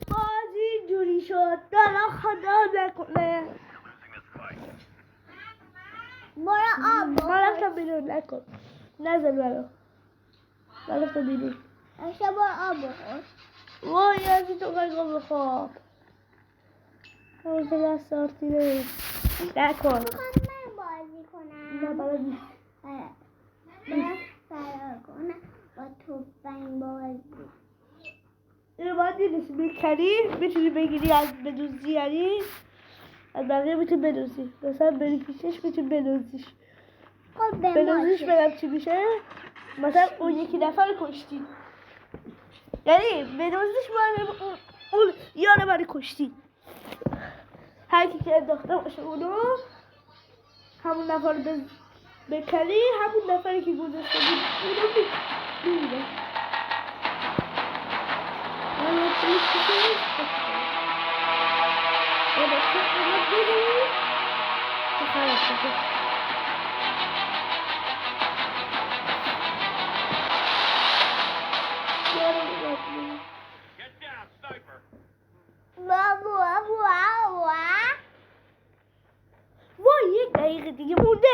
بازی جوری شد دارا خدا نکنه. ما رفتم بیرون نکن نزد من رفتم بیرون اشتا برو آب بخور. وای از تو قلقا بخواب همون دست آرتی نکن. من بازی کنم. نه بلد نیست. من فرار کنم با توپنگ بازی. اینو باید نیست میکنی میتونی بگیری از بدوزی یعنی از بقیه میتونی بدوزی مثلا بری پیشش میتونی بدوزیش. خب بدوزیش بگم چی میشه مثلا اون یکی نفر کشتی یعنی بدوزیش اون یار من کشتی هر کی که انداخته باشه اونو همون نفر بکنی همون نفری که گذاشته بود اونو میگیره. وای یک دقیقه دیگه مونده.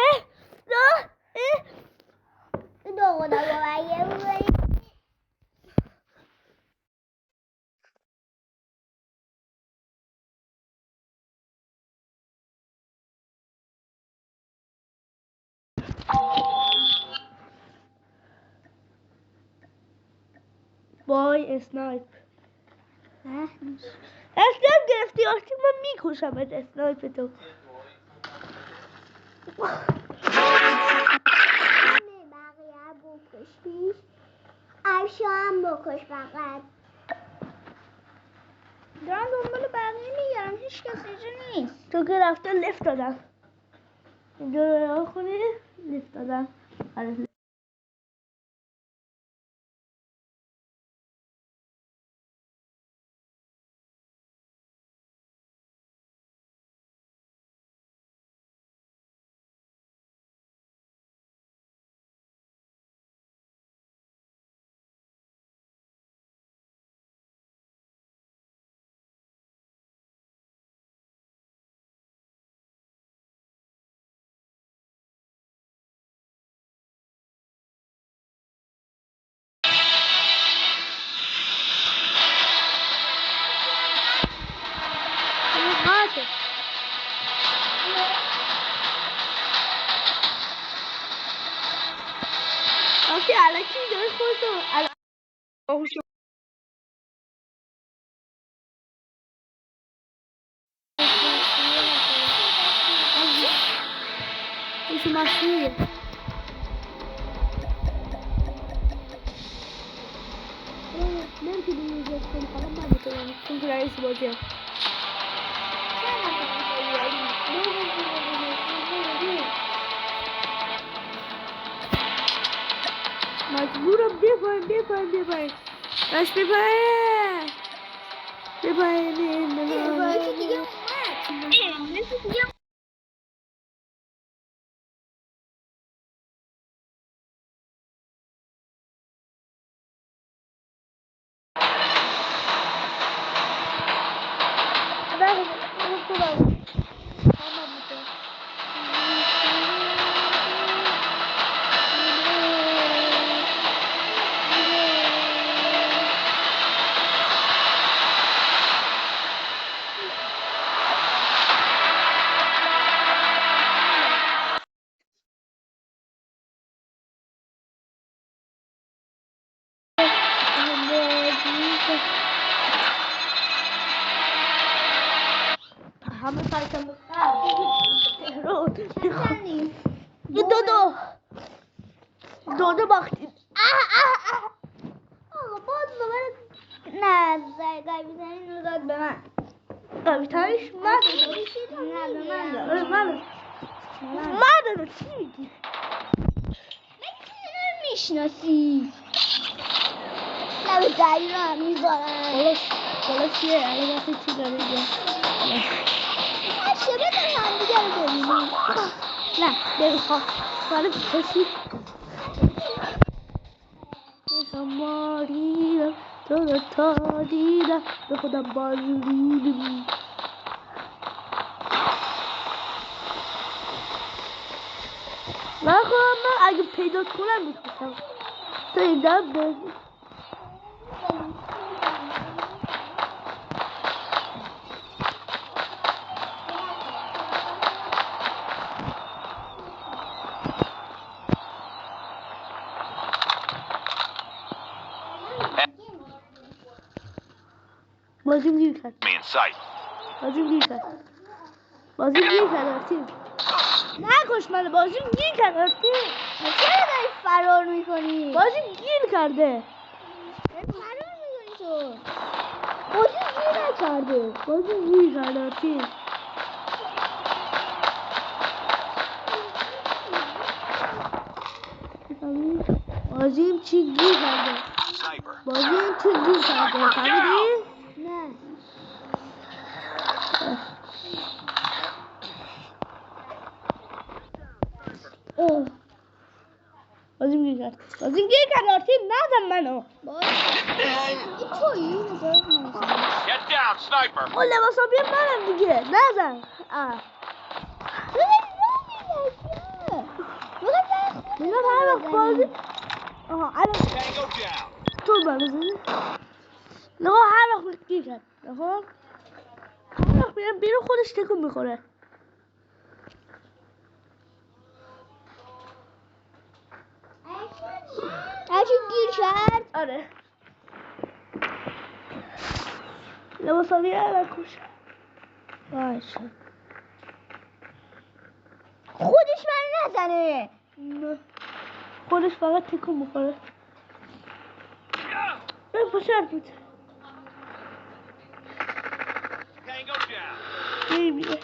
وای اسنایپ اسنایپ گرفتی آخی من میکشم از اسنایپ تو. بقیه بکش پیش افشا هم بکش فقط. دارم دنبال بقیه میگرم هیچ کسی اینجا نیست. تو که رفته لفت دادم اینجا رو نگاه کنی لفت دادم. آخی علکی داره خودتو ایشو مشهوریه نمیتونی یوزت کنی حالا من بتونم چون که رئیس بازی هم مجبورم بپایم باش بپایم همه فرکم دو باختیم. آقا باز دوباره نه قوی ترین رو داد به من. قوی ترینش من نه به من داد چی میگی؟ من چیزی رو میشناسی لبه دری رو هم میذارن خلاص چیه؟ الان وقتی چی داره اینجا؟ هشه بزن هم دیگه رو ببینیم نه نمیخوام برای کسی خودم ماریدم تو رو تا دیدم به خودم بازیدم. من اگه پیدا کنم میکنم تا این دم به بازیم گیر کرد. بازیم گیر کرد. بازیم گیر کرد آرتین. نکش من، بازیم گیر کرد آرتین. چرا داری فرار میکنی؟ بازیم گیر کرده. فرار میکنی تو. بازی گیر نکرده. بازیم گیر کرده آرتین. بازیم چی گیر کرده؟ بازیم چی گیر کرده؟ فهمیدی؟ نه. بازیم گیر کرد. بازیم گیر کرد آرتین، نزن منو. این تویی نجات نمی‌کنی. Get down, sniper. اون لباسابی منم دیگه، نزن. میگم هر وقت بازی الان Tango down. تو بزنی. نه هر وقت گیر کرد. نه هر وقت میرم بیرون خودش تکون میخوره. هرچی گیر کرد. آره. لباسابی الان کش. باشه. خودش من نزنه. نه. خودش فقط تکون میخوره. نه پشت بود. Tango down. میبینه.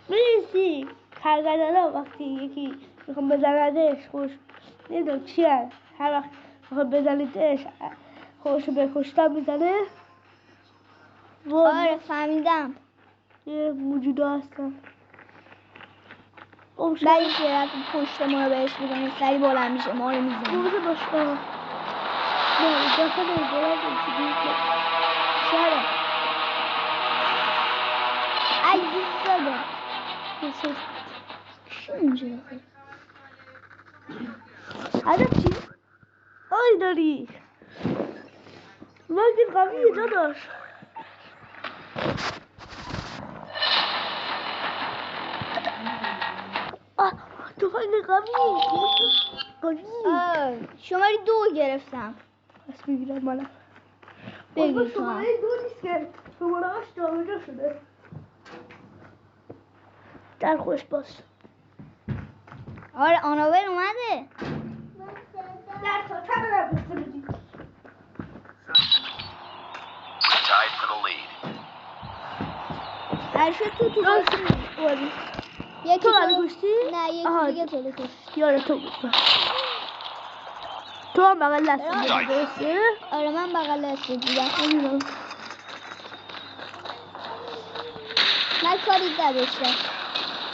میریسی. کارگردانا وقتی یکی میخوام بزندش خوش نمیدونم چی هست. هر وقت میخوام بزندش خوش به کشتن میزنه. آره فهمیدم. یه موجود هستن. بعدی که رفت پشت ما رو بهش بزنه سری بلند میشه ما رو میزنه. موجود باشه. نه داخل بلند میشه. چرا؟ عزیز زدم. چی اینجا داخل؟ الان چی؟ آی داری مگه قویه داداش. توفنگ قوی. شماره 2 گرفتم. بس بگیرم منم. بگیر تو هم. شماره 2 نیست که شماره هاش جابجا شده. در خوش باش. آره آناور اومده. در تا تر نبسته بدی. Tied for the lead. هرشو تو بازی. یکی تو منو کشتی؟ نه یکی دیگه تو رو کشت. یاره تو بود. تو هم بغل دست بودی درسته؟ آره من بغل دست بودم. من کاری نداشتم.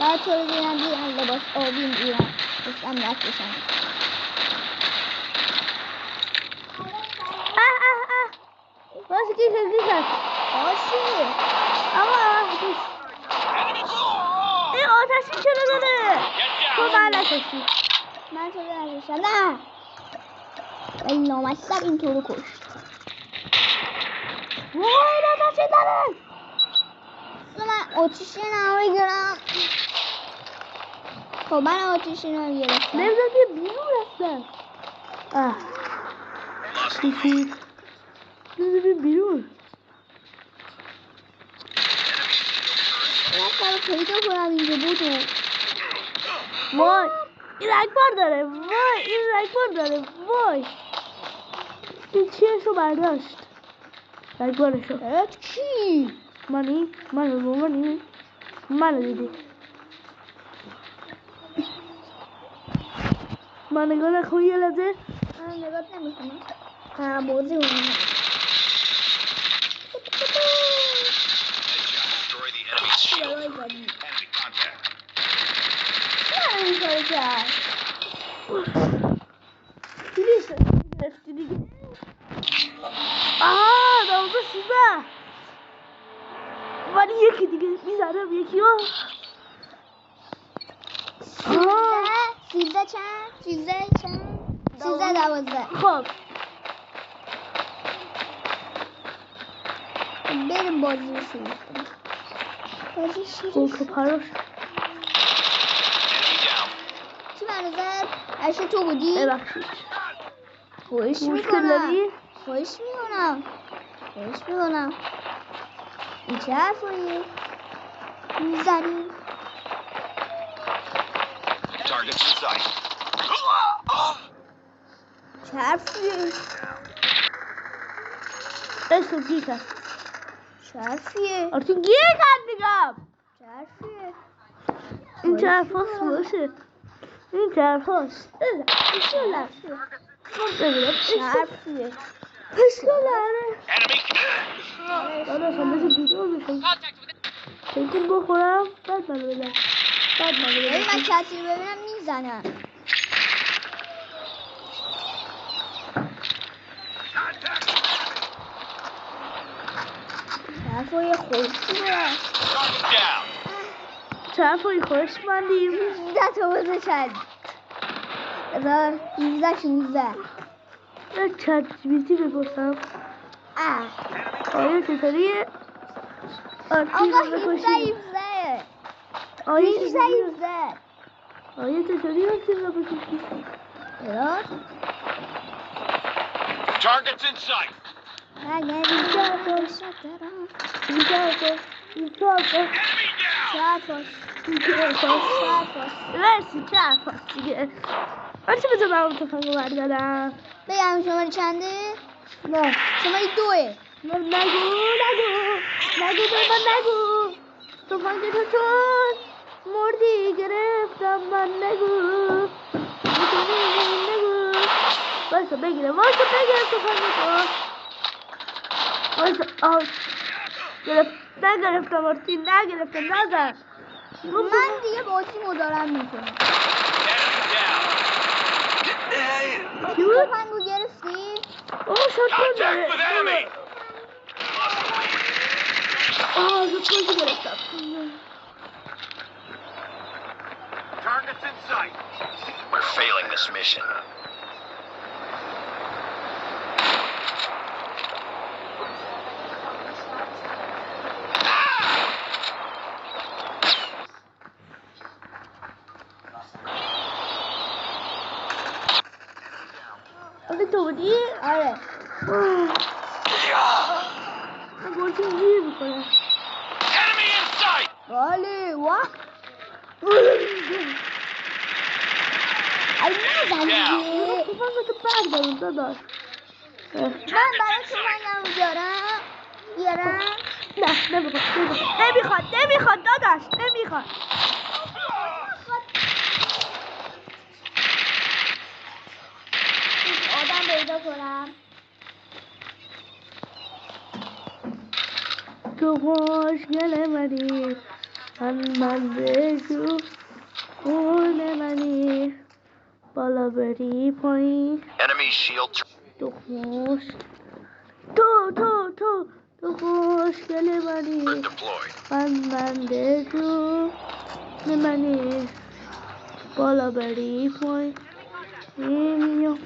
بعد تو رو دیدم لباس آبی میگیرم. گفتم نکشم. باشه گیرد. باشه. آقا Enemy below. این آتشی چرا داره؟ Get تو down. من نکشی. من تو رو نکشم. نه. ولی نامستر این تو رو کشت. وای این آتشی داره. من آتیشی نمیگیرم. خب من آتیشی نمیگرفتم. نمیدونم یه بیرون رفتن. کشید. نمیدونم بیرون. من پیدا کنم اینجا بودو. وای این رگبار داره. وای این رگبار داره. وای این چیهشو برداشت. رگبارشو. کی؟ منو دیدی. من نگاه نکنی یه لحظه. من نگاه نمیکنم. بازی اونم. Destroy the enemy's shield. Enemy contact. چرا این کاری کرد؟ دیدیش کشتی دیگه. آها داوزه 13. ولی یکی دیگه میزنم یکی ها. 13 چند؟ 13 چند؟ 13 12. خب بریم بازی رو شروع کنیم. بازی شروع گل که پراش Enemy down. چی منو زد؟ عرشه تو بودی؟ ببخشید خوش مشکل میکنم داری؟ خوش میکنم این چه حرفاییه؟ میزنی؟ Targets in sight. چه حرفیه؟ اسم گیر کرد چه حرفیه؟ آرتون گیر کرد میگم. چه حرفیه؟ این چه حرف هاست باشه. این چه حرف هاست اشکال ببینم چه حرفیه؟ اشکال نره Enemy. داداش هم بزن بیدار بشم تکون بخورم بعد منو بزن ببین من کسی رو ببینم میزنم چه حرفای خوشیه؟ Target down. چه حرفایی خوشمندیم 18 تا بزه چند 16 یک چند جیبیتی بپرسم آیا چطوریه؟ آرتین آقا رو 17 بکشیم آیا چطوری آرتین رو بکشیم Targets in sight. مگه اینجا فرصت دارم این چه حرف هاست این چه حرف هاست Enemy down. چه حرفاش این چه حرف هاست مرسی چه حرف هاست دیگه آرتین بذار من اون تفنگ رو بردارم بگم شماره چنده؟ نه شماره 2 نگو به من نگو تفنگ تو چون مردی گرفتم من نگو وایسا بگیرم تفنگ تو وایسا نگرفتم آرتین نگرفتم نزن من دیگه بازیمو دارم میکنم Enemy down. کی بود؟ تفنگو گرفتی؟ شاتگان داره Contact with enemy. زودتون گرفتم Targets in sight. We're failing this mission. تو بودی؟ آره آرتین گیر میکنه Enemy in sight. بله ای نزن دیگه تفنگ تو بردارم داداش من برای تفنگم بیارم نه نمیخواد داداش نمیخواد آدم پیدا کنم تو خوشگل منی من بگو خون منی بالا بری پایین Enemy shield. تو خوش تو خوشگل منی Deployed. من بگو منی بالا بری پایین نمیام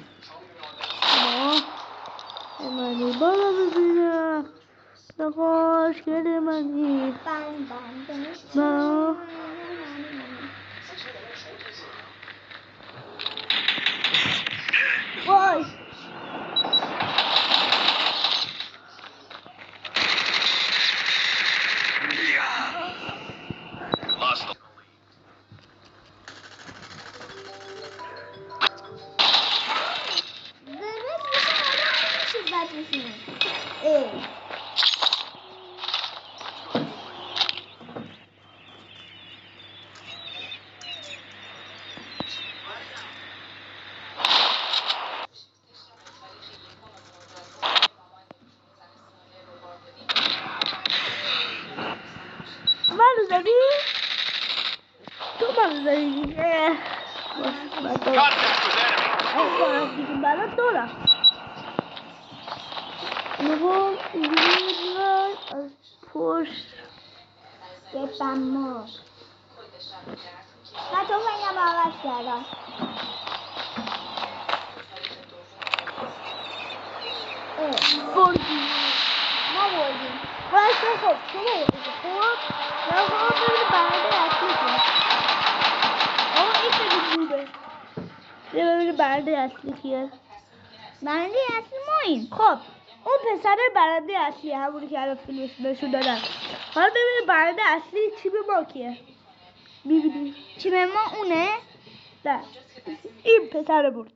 منی بالا ببینم تو خوشگل منی من وای Lost the منو زدی؟ تو منو زدی دیگه contact with enemy. دیگه بلد دارم نهم اینجوری از پشت گفتم ما من تفنگم عوض کردم. بردیم ما بردیم. واسه خب شما خب نه خب ببینید برنده اصلی که آقا این خیلی خوبه ببینید برنده اصلی کیه برنده اصلی ماییم. خب اون پسر برنده اصلی همونی که الان فیلمش نشون دادن حالا ببینید برنده اصلی تیم ما کیه میبینید تیم ما اونه. نه این پسر بود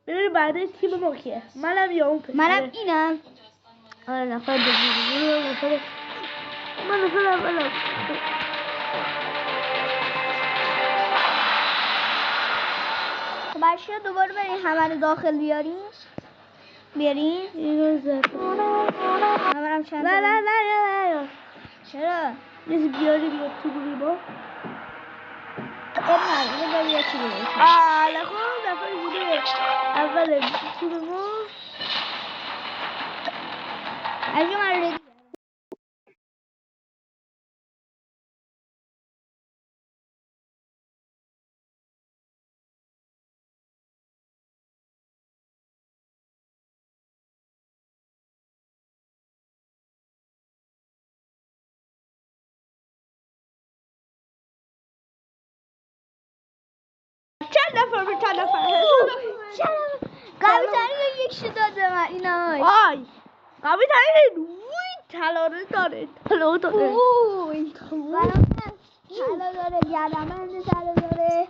ببینید برنده تیم ما کیه منم یا اون پسر منم اینم. آره نفر دوم نفر من نفر اولم خب برشیا دوباره بریم همه رو داخل بیاریم. اینو زد همه هم چند نه نه نه نه نه چرا؟ یه بیاری بیاد تو گروه ما اب نداره بریم یکی بیاریم. لخون نفر گروه اول تیم ما از من ردی. چند نفر به چند نفر قوی ترین یک شو داده من اینای. آی قوی ترین وی تلاره داره تلاره داره اوی طلا داره گردنبند طلا داره.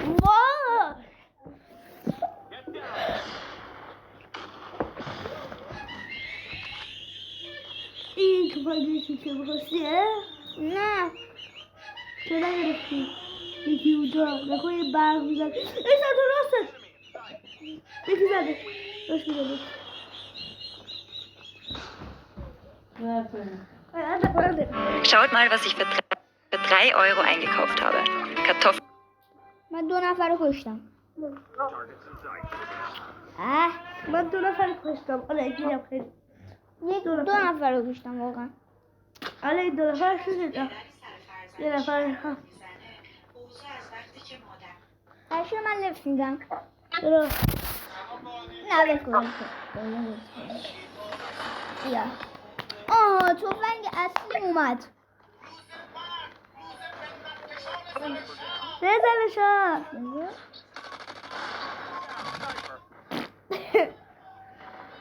وای این توفنگی که بخواسته نه چرا نگرفتی یکی اونجا نکنه یه برق میزن این سمت راستت میزنه داشت میزنه Schaut mal, was ich für 3 Euro eingekauft habe. Kartoffeln. من 2 نفر رو کشتم. من 2 نفر کشتم. آره دیدم خیلی. دو نفر رو کشتم واقعا. آره این 2 نفر شده. یه نفر هم. هرشو من لفت میدم. چرا؟ نه بکن. بیا. آه تفنگ اصلی اومد. بزنشا.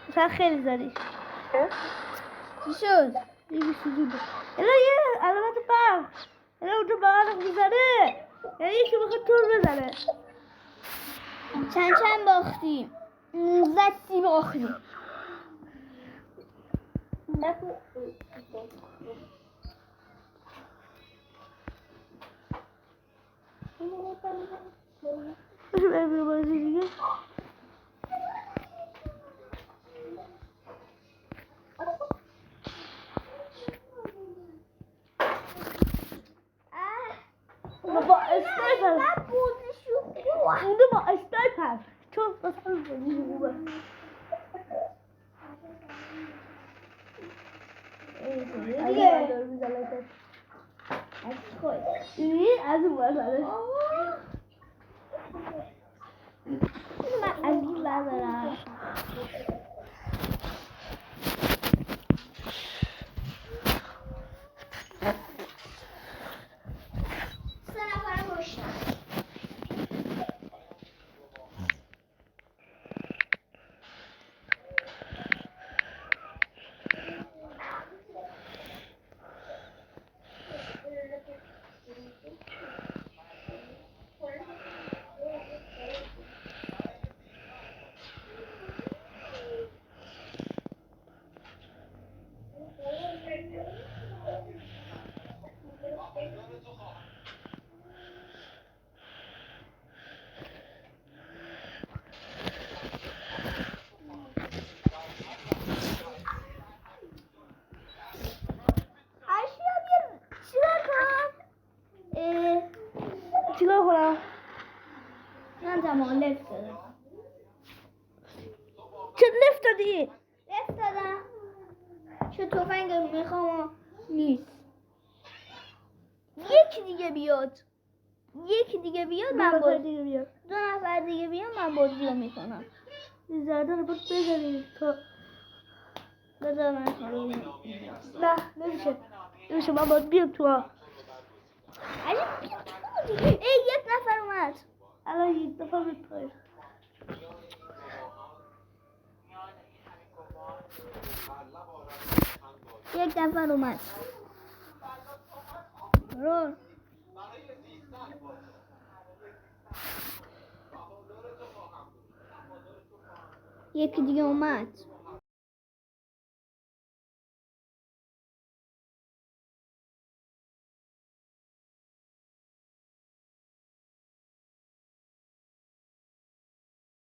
مثلا خیلی زدی. چی شد؟ یه بیشتر الا یه علامت برق. الا اونجا برق میزنه. یعنی یکی بخواد تور بزنه. چند باختیم؟ 19 باختیم. باشو بریم بازی دیگه. با اسنایپر اونده با اسنایپر چون مثلا بازی خوبه دیگه این از اون بازاره من از این بازاره 3 نفر رو کشتم. چیکار کنم؟ من تمام لفت دادم. چه لفت دادی؟ لفت دادم. چه تفنگ میخوام نیست. یکی دیگه بیاد من بازی باز دیگه بیار 2 نفر دیگه بیاد من بازی رو میکنم. این زرده رو باید بزنی تا بذار من کارو نه نمیشه من باید بیام تو ها علی بیا تو دیگه. یک نفر اومد. الان یک دفعه میپاید یک نفر اومد. برو. یکی دیگه اومد.